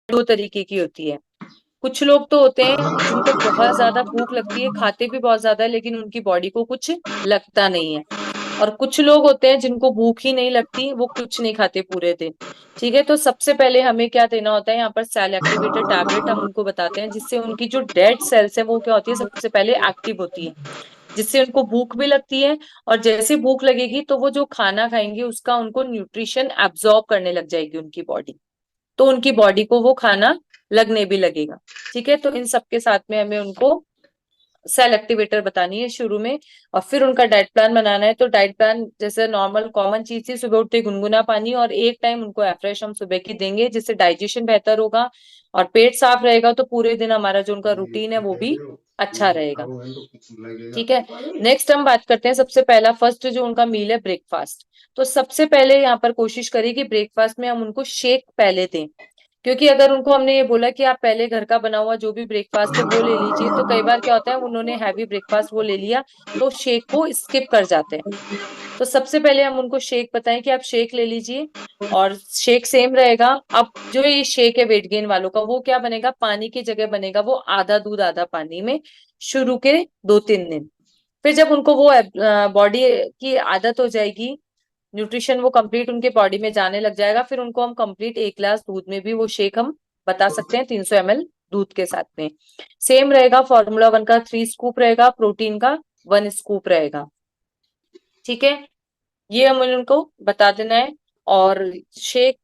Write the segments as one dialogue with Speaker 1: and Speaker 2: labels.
Speaker 1: दो तरीके की होती है। कुछ लोग तो होते हैं जिनको बहुत ज्यादा भूख लगती है, खाते भी बहुत ज्यादा है, लेकिन उनकी बॉडी को कुछ लगता नहीं है। और कुछ लोग होते हैं जिनको भूख ही नहीं लगती, वो कुछ नहीं खाते पूरे दिन। ठीक है, तो सबसे पहले हमें क्या देना होता है, यहाँ पर सेल एक्टिवेटर टैबलेट हम उनको बताते हैं, जिससे उनकी जो डेड सेल्स है वो क्या होती है, सबसे पहले एक्टिव होती है, जिससे उनको भूख भी लगती है। और जैसे भूख लगेगी तो वो जो खाना खाएंगे उसका उनको न्यूट्रिशन एब्जॉर्ब करने लग जाएगी उनकी बॉडी, तो उनकी बॉडी को वो खाना लगने भी लगेगा। ठीक है, तो इन सब के साथ में हमें उनको सेल एक्टिवेटर बतानी है शुरू में। और फिर उनका डाइट प्लान बनाना है। तो डाइट प्लान जैसे नॉर्मल कॉमन चीज थी, सुबह उठते गुनगुना पानी और एक टाइम उनको एफ्रेश हम सुबह की देंगे, जिससे डाइजेशन बेहतर होगा और पेट साफ रहेगा, तो पूरे दिन हमारा जो उनका रूटीन है वो भी अच्छा रहेगा। ठीक है, नेक्स्ट हम बात करते हैं सबसे पहला फर्स्ट जो उनका मील है, ब्रेकफास्ट। तो सबसे पहले यहाँ पर कोशिश करिए कि ब्रेकफास्ट में हम उनको शेक पहले दें। क्योंकि अगर उनको हमने ये बोला कि आप पहले घर का बना हुआ जो भी ब्रेकफास्ट है वो ले लीजिए, तो कई बार क्या होता है उन्होंने हैवी ब्रेकफास्ट वो ले लिया, तो शेक को स्किप कर जाते हैं। तो सबसे पहले हम उनको शेक बताएं कि आप शेक ले लीजिए। और शेक सेम रहेगा। अब जो ये शेक है वेट गेन वालों का, वो क्या बनेगा, पानी की जगह बनेगा वो आधा दूध आधा पानी में, शुरू के 2-3 दिन। फिर जब उनको वो बॉडी की आदत हो जाएगी, न्यूट्रिशन वो कंप्लीट उनके बॉडी में जाने लग जाएगा, फिर उनको हम कंप्लीट 1 गिलास दूध में भी वो शेक हम बता सकते हैं, 300 ml दूध के साथ में। सेम रहेगा, फॉर्मूला 1 का 3 स्कूप रहेगा, प्रोटीन का 1 स्कूप रहेगा। ठीक है, ये हम उनको बता देना है। और शेक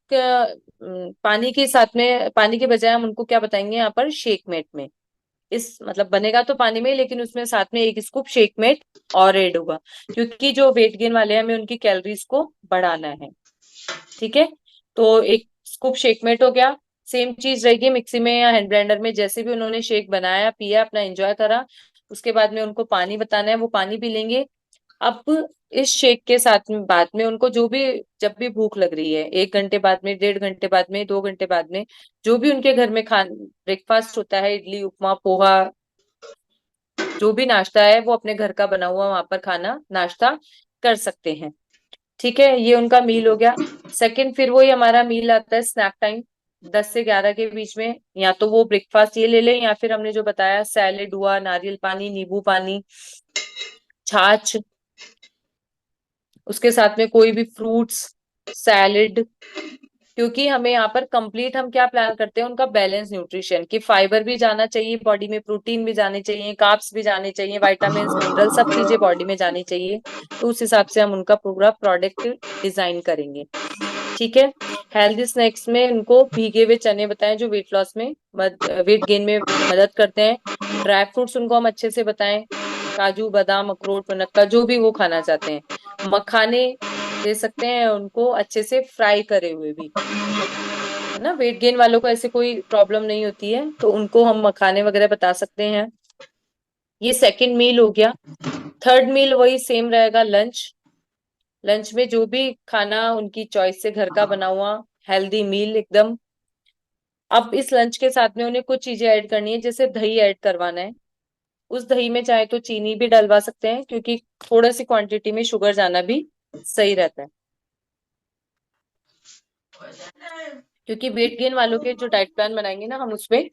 Speaker 1: पानी के साथ में, पानी के बजाय हम उनको क्या बताएंगे यहाँ पर, शेक मेट में, इस मतलब बनेगा तो पानी में, लेकिन उसमें साथ में 1 स्कूप शेकमेट और ऐड होगा, क्योंकि जो वेट गेन वाले हैं हमें उनकी कैलोरीज को बढ़ाना है। ठीक है, तो 1 स्कूप शेकमेट हो गया। सेम चीज रहेगी मिक्सी में या हैंड ब्लेंडर में, जैसे भी उन्होंने शेक बनाया पिया अपना एंजॉय करा, उसके बाद में उनको पानी बताना है, वो पानी पी लेंगे। अब इस शेक के साथ में बाद में उनको जो भी, जब भी भूख लग रही है, 1 घंटे बाद में, 1.5 घंटे बाद में, 2 घंटे बाद में, जो भी उनके घर में खान ब्रेकफास्ट होता है, इडली उपमा पोहा, जो भी नाश्ता है वो अपने घर का बना हुआ वहां पर खाना नाश्ता कर सकते हैं। ठीक है, ये उनका मील हो गया। सेकंड, फिर वही हमारा मील आता है स्नैक टाइम, 10 से 11 के बीच में। या तो वो ब्रेकफास्ट ये ले लें, या फिर हमने जो बताया सैलेड हुआ, नारियल पानी, नींबू पानी, छाछ, उसके साथ में कोई भी फ्रूट्स, सैलेड। क्योंकि हमें यहाँ पर कंप्लीट हम क्या प्लान करते हैं, उनका बैलेंस न्यूट्रिशन, कि फाइबर भी जाना चाहिए बॉडी में, प्रोटीन भी जाने चाहिए, कार्ब्स भी जाने चाहिए, विटामिन मिनरल सब चीजें बॉडी में जानी चाहिए। तो उस हिसाब से हम उनका पूरा प्रोडक्ट डिजाइन करेंगे। ठीक है, हेल्दी स्नैक्स में उनको भीगे हुए चने बताएं जो वेट लॉस में, वेट गेन में मदद करते हैं। ड्राई फ्रूट्स उनको हम अच्छे से बताएं, काजू बादाम अखरोट मुनक्का जो भी वो खाना चाहते हैं। मखाने दे सकते हैं उनको अच्छे से फ्राई करे हुए भी, है ना, वेट गेन वालों को ऐसे कोई प्रॉब्लम नहीं होती है, तो उनको हम मखाने वगैरह बता सकते हैं। ये सेकंड मील हो गया। थर्ड मील वही सेम रहेगा, लंच। लंच में जो भी खाना उनकी चॉइस से घर का बना हुआ हेल्दी मील एकदम। अब इस लंच के साथ में उन्हें कुछ चीजें ऐड करनी है, जैसे दही ऐड करवाना है। उस दही में चाहे तो चीनी भी डलवा सकते हैं, क्योंकि थोड़ा सी क्वांटिटी में शुगर जाना भी सही रहता है। क्योंकि वेट गेन वालों के जो डाइट प्लान बनाएंगे ना हम, उसमें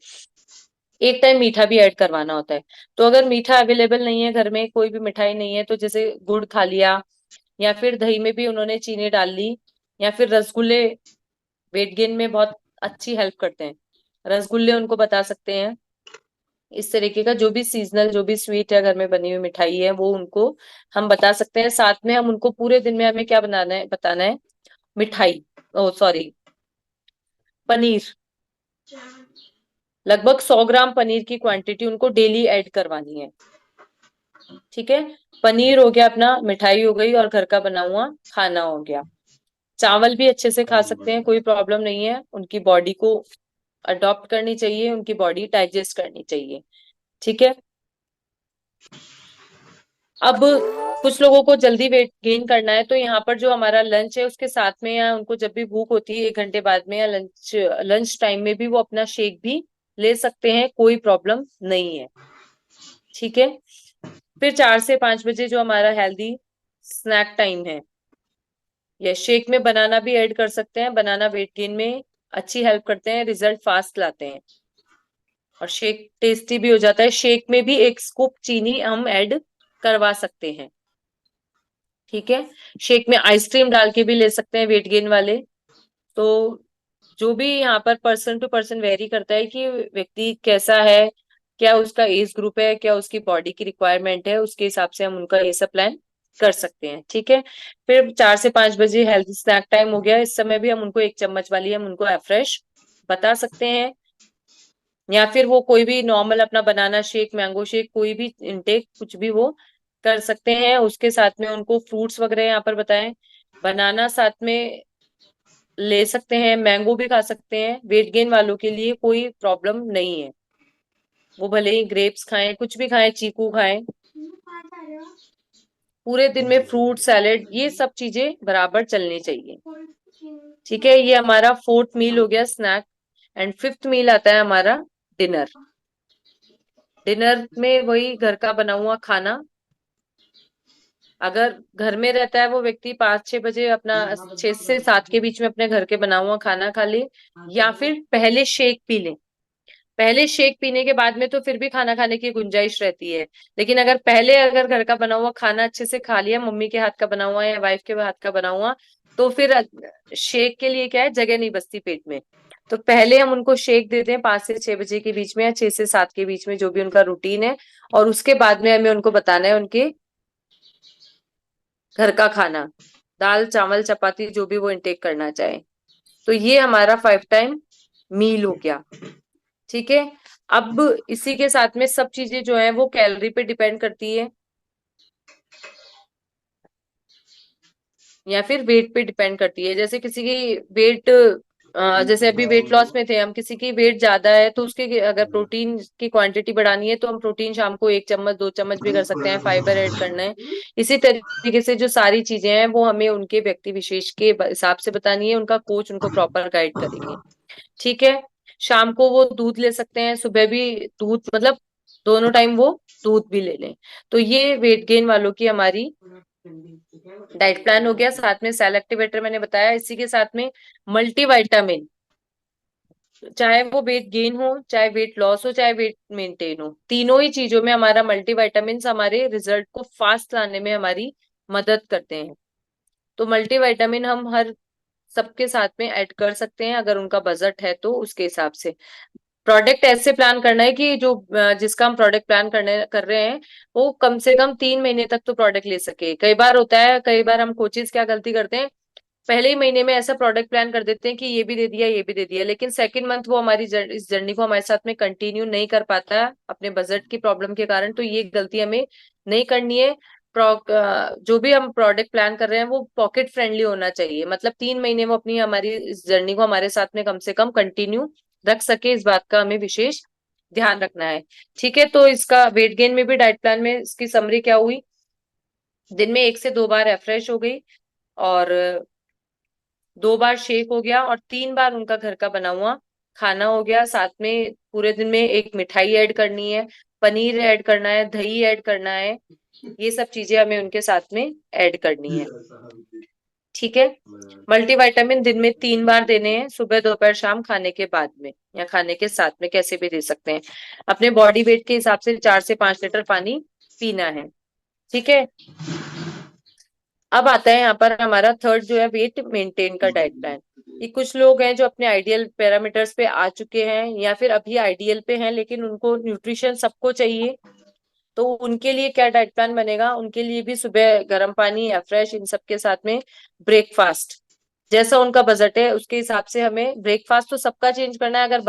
Speaker 1: एक टाइम मीठा भी ऐड करवाना होता है। तो अगर मीठा अवेलेबल नहीं है घर में, कोई भी मिठाई नहीं है, तो जैसे गुड़ खा लिया, या फिर दही में भी उन्होंने चीनी डाल ली, या फिर रसगुल्ले वेट गेन में बहुत अच्छी हेल्प करते हैं, रसगुल्ले उनको बता सकते हैं। इस तरीके का जो भी सीजनल जो भी स्वीट है घर में बनी हुई मिठाई है वो उनको हम बता सकते हैं। साथ में हम उनको पूरे दिन में हमें क्या बनाना है, बताना है, मिठाई, ओ सॉरी, पनीर। लगभग 100 ग्राम पनीर की क्वांटिटी उनको डेली ऐड करवानी है। ठीक है, पनीर हो गया अपना, मिठाई हो गई, और घर का बना हुआ खाना हो गया। चावल भी अच्छे से खा सकते हैं, कोई प्रॉब्लम नहीं है, उनकी बॉडी को अडॉप्ट करनी चाहिए, उनकी बॉडी डाइजेस्ट करनी चाहिए। ठीक है, अब कुछ लोगों को जल्दी वेट गेन करना है, तो यहाँ पर जो हमारा लंच है उसके साथ में, या उनको जब भी भूख होती है 1 घंटे बाद में, या लंच लंच टाइम में भी वो अपना शेक भी ले सकते हैं, कोई प्रॉब्लम नहीं है। ठीक है, फिर 4 से 5 बजे जो हमारा हेल्दी स्नैक टाइम है, या शेक में बनाना भी ऐड कर सकते हैं, बनाना वेट गेन में अच्छी हेल्प करते हैं, रिजल्ट फास्ट लाते हैं, और शेक टेस्टी भी हो जाता है। शेक में भी एक स्कूप चीनी हम ऐड करवा सकते हैं। ठीक है, शेक में आइसक्रीम डाल के भी ले सकते हैं वेट गेन वाले। तो जो भी यहाँ पर पर्सन टू पर्सन वेरी करता है कि व्यक्ति कैसा है, क्या उसका एज ग्रुप है, क्या उसकी बॉडी की रिक्वायरमेंट है, उसके हिसाब से हम उनका ये सब प्लान कर सकते हैं। ठीक है, फिर 4 से 5 बजे हेल्थ स्नैक टाइम हो गया। इस समय भी हम उनको 1 चम्मच वाली हम उनको एफ्रेश बता सकते हैं, या फिर वो कोई भी नॉर्मल अपना बनाना शेक, मैंगो शेक, कोई भी इनटेक कुछ भी वो कर सकते हैं। उसके साथ में उनको फ्रूट्स वगैरह यहाँ पर बताएं, बनाना साथ में ले सकते हैं, मैंगो भी खा सकते हैं। वेट गेन वालों के लिए कोई प्रॉब्लम नहीं है, वो भले ही ग्रेप्स खाएं, कुछ भी खाएं, चीकू खाएं। पूरे दिन में फ्रूट सैलेड ये सब चीजें बराबर चलनी चाहिए। ठीक है, ये हमारा 4th मील हो गया स्नैक। एंड 5th मील आता है हमारा डिनर। डिनर में वही घर का बना हुआ खाना। अगर घर में रहता है वो व्यक्ति 5-6 बजे अपना 6 से 7 के बीच में अपने घर के बना हुआ खाना खा ले, या फिर पहले शेक पी ले। पहले शेक पीने के बाद में तो फिर भी खाना खाने की गुंजाइश रहती है, लेकिन अगर घर का बना हुआ खाना अच्छे से खा लिया, मम्मी के हाथ का बना हुआ या वाइफ के हाथ का बना हुआ, तो फिर शेक के लिए क्या है, जगह नहीं बचती पेट में। तो पहले हम उनको शेक देते हैं 5 से 6 बजे के बीच में, या 6 से 7 के बीच में, जो भी उनका रूटीन है। और उसके बाद में हमें उनको बताना है उनके घर का खाना, दाल चावल चपाती जो भी वो इंटेक करना चाहे। तो ये हमारा 5 टाइम मील हो गया। ठीक है, अब इसी के साथ में सब चीजें जो है वो कैलोरी पे डिपेंड करती है, या फिर वेट पे डिपेंड करती है। जैसे किसी की वेट, जैसे अभी वेट लॉस में थे हम, किसी की वेट ज्यादा है तो उसके अगर प्रोटीन की क्वांटिटी बढ़ानी है तो हम प्रोटीन शाम को 1 चम्मच 2 चम्मच भी कर सकते हैं, फाइबर ऐड करना है। इसी तरीके से जो सारी चीजें हैं वो हमें उनके व्यक्ति विशेष के हिसाब से बतानी है, उनका कोच उनको प्रॉपर गाइड करेंगे। ठीक है, शाम को वो दूध ले सकते हैं, सुबह भी दूध, मतलब दोनों टाइम वो दूध भी ले लें। तो ये वेट गेन वालों की हमारी डाइट प्लान हो गया। साथ में सेल एक्टिवेटर मैंने बताया, इसी के साथ में मल्टीविटामिन, चाहे वो वेट गेन हो, चाहे वेट लॉस हो, चाहे वेट मेंटेन हो, तीनों ही चीजों में हमारा मल्टीविटामिन हमारे रिजल्ट को फास्ट लाने में हमारी मदद करते हैं। तो मल्टीविटामिन हम हर सबके साथ में ऐड कर सकते हैं, अगर उनका बजट है तो उसके हिसाब से। प्रोडक्ट ऐसे प्लान करना है कि जो जिसका हम प्रोडक्ट प्लान करने कर रहे हैं वो कम से कम 3 महीने तक तो प्रोडक्ट ले सके। कई बार होता है, कई बार हम कोचेस क्या गलती करते हैं, पहले ही महीने में ऐसा प्रोडक्ट प्लान कर देते हैं कि ये भी दे दिया ये भी दे दिया, लेकिन सेकंड मंथ वो हमारी इस जर्नी को हमारे साथ में कंटिन्यू नहीं कर पाता है अपने बजट की प्रॉब्लम के कारण। तो ये गलती हमें नहीं करनी है। जो भी हम प्रोडक्ट प्लान कर रहे हैं वो पॉकेट फ्रेंडली होना चाहिए, मतलब 3 महीने वो अपनी हमारी इस जर्नी को हमारे साथ में कम से कम कंटिन्यू रख सके, इस बात का हमें विशेष ध्यान रखना है। ठीक है, तो इसका वेट गेन में भी डाइट प्लान में इसकी समरी क्या हुई, दिन में 1 से 2 बार रिफ्रेश हो गई, और 2 बार शेक हो गया, और 3 बार उनका घर का बना हुआ खाना हो गया। साथ में पूरे दिन में एक मिठाई ऐड करनी है, पनीर ऐड करना है, दही ऐड करना है, ये सब चीजें हमें उनके साथ में ऐड करनी है। ठीक है, मल्टीविटामिन दिन में 3 बार देने हैं, सुबह दोपहर शाम, खाने के बाद में या खाने के साथ में, कैसे भी दे सकते हैं। अपने बॉडी वेट के हिसाब से 4 से 5 लीटर पानी पीना है। ठीक है, अब आता है यहाँ पर हमारा थर्ड जो है वेट मेंटेन का डाइट प्लान। कि कुछ लोग हैं जो अपने आइडियल पैरामीटर्स पे आ चुके हैं, या फिर अभी आइडियल पे हैं लेकिन उनको न्यूट्रिशन सबको चाहिए, तो उनके लिए क्या डाइट प्लान बनेगा, उनके लिए भी सुबह गर्म पानी या फ्रेश, इन सब के साथ में ब्रेकफास्ट। जैसा उनका बजट है उसके हिसाब से हमें ब्रेकफास्ट तो सबका चेंज करना है। अगर